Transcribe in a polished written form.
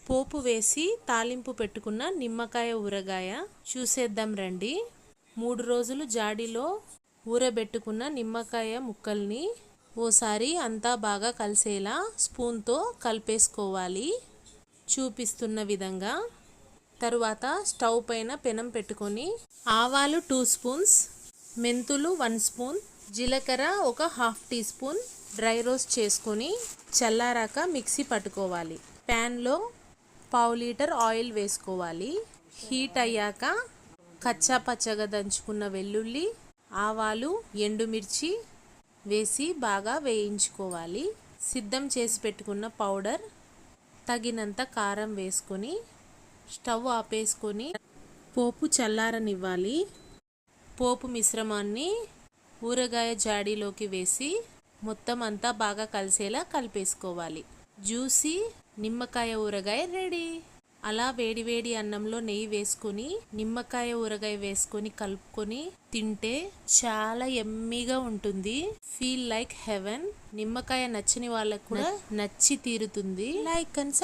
పోపు వేసి తాలింపు పెట్టుకున్న నిమ్మకాయ ఊరగాయ చూసేద్దాం రండి. 3 రోజులు జాడీలో ఊరబెట్టుకున్న నిమ్మకాయ ముక్కల్ని ఓసారి అంతా బాగా కలిసేలా స్పూన్తో కలిపేసుకోవాలి చూపిస్తున్న విధంగా. తరువాత స్టవ్ పైన పెనం పెట్టుకొని ఆవాలు 2 స్పూన్స్, మెంతులు 1 స్పూన్, జీలకర్ర ఒక ½ టీ స్పూన్ డ్రై రోస్ట్ చేసుకొని చల్లారాక మిక్సీ పట్టుకోవాలి. ప్యాన్లో 1/2 లీటర్ ఆయిల్ వేసుకోవాలి. హీట్ అయ్యాక కచ్చా పచ్చగా దంచుకున్న వెల్లుల్లి, ఆవాలు, ఎండుమిర్చి వేసి బాగా వేయించుకోవాలి. సిద్ధం చేసి పెట్టుకున్న పౌడర్, తగినంత కారం వేసుకొని స్టవ్ ఆపేసుకొని పోపు చల్లారనివ్వాలి. పోపు మిశ్రమాన్ని ఊరగాయ జాడీలోకి వేసి మొత్తం అంతా బాగా కలిసేలా కలిపేసుకోవాలి. జ్యూసీ నిమ్మకాయ ఊరగాయ రెడీ. అలా వేడివేడి అన్నంలో నెయ్యి వేసుకొని నిమ్మకాయ ఊరగాయ వేసుకొని కలుపుకొని తింటే చాలా యమ్మీగా ఉంటుంది. Feel like heaven. నిమ్మకాయ నచ్చని వాళ్ళకు కూడా నచ్చి తీరుతుంది. Like and subscribe.